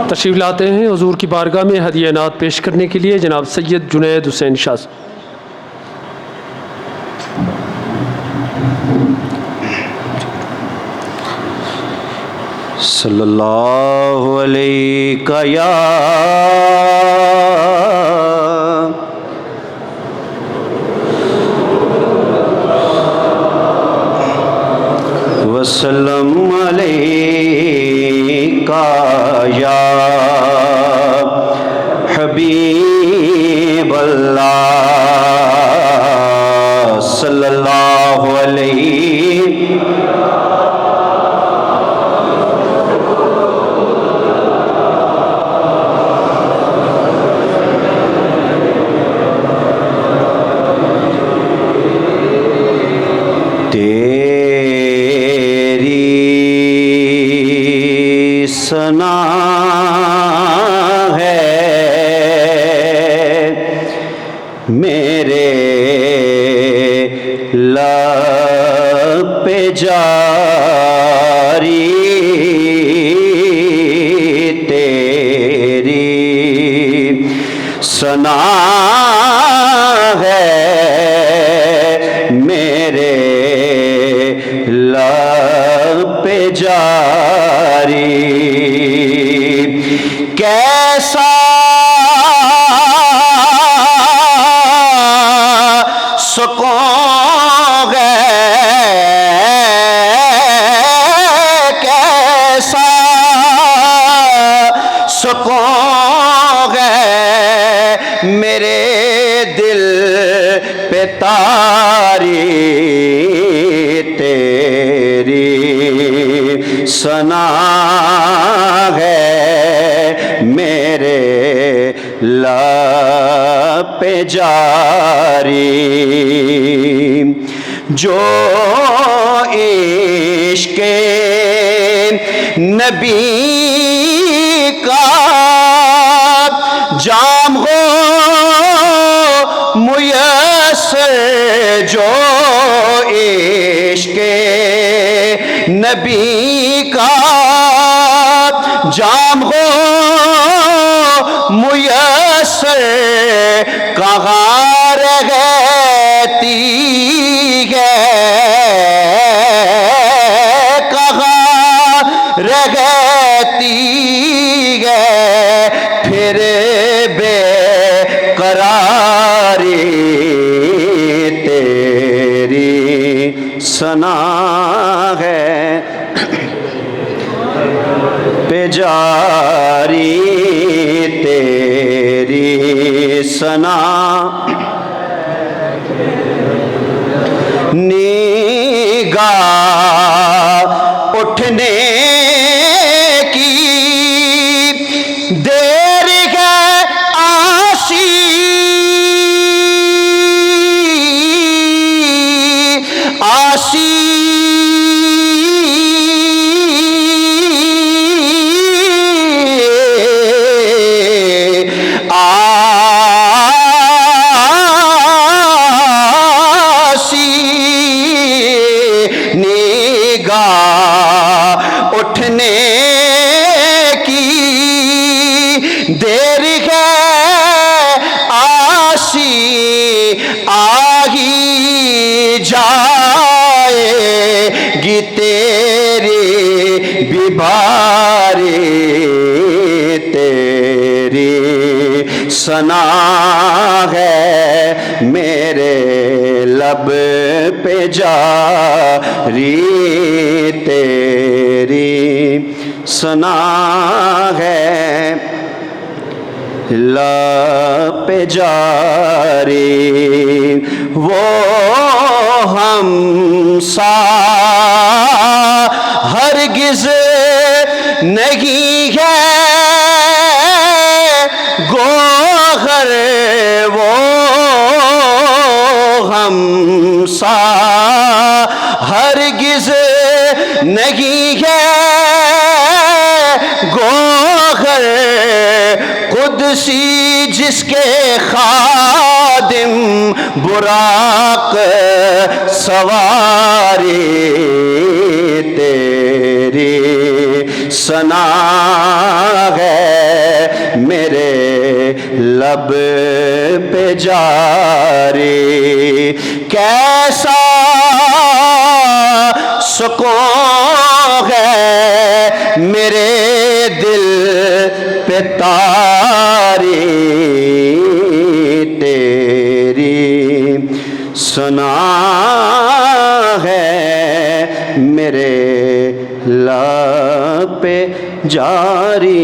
تشریف لاتے ہیں حضور کی بارگاہ میں ہدیہ نعت پیش کرنے کے لیے جناب سید جنید حسین شاہ صاحب۔ صلی اللہ علیہ یا وسلم علیکہ یا حبیب اللہ صلی اللہ علیہ ثنا ہے میرے لب پہ جاری تیری ثنا ہے میرے لب پہ جاری کیسا سکون ہے کیسا سکون ہے میرے دل پہ تاری تیری ثنا ہے میرے لب پہ جاری جو عشق نبی کا جام ہو میسر جو عشق نبی کا جام ہو میسر کہاں رہتی ہے کہاں رہتی ہے پھر بے قراری تیری ثنا ہے پہ جاری تیری ثنا نگاہ اٹھنے کی دیر ہے آسی آسی اٹھنے کی دیر ہے آسی آہی جائے گی تیری بیماری تیری ثنا ہے میرے لب پہ جاری تیری ثنا ہے لب پہ جاری وہ ہم سا ہرگز نہیں ہے گوہر وہ ہم سا ہرگز نہیں ہے گوہر قدسی جس کے خادم براق سواری تیری ثنا ہے جاری کیسا سکون ہے میرے دل پہ تاری تیری سنا ہے میرے لب پہ جاری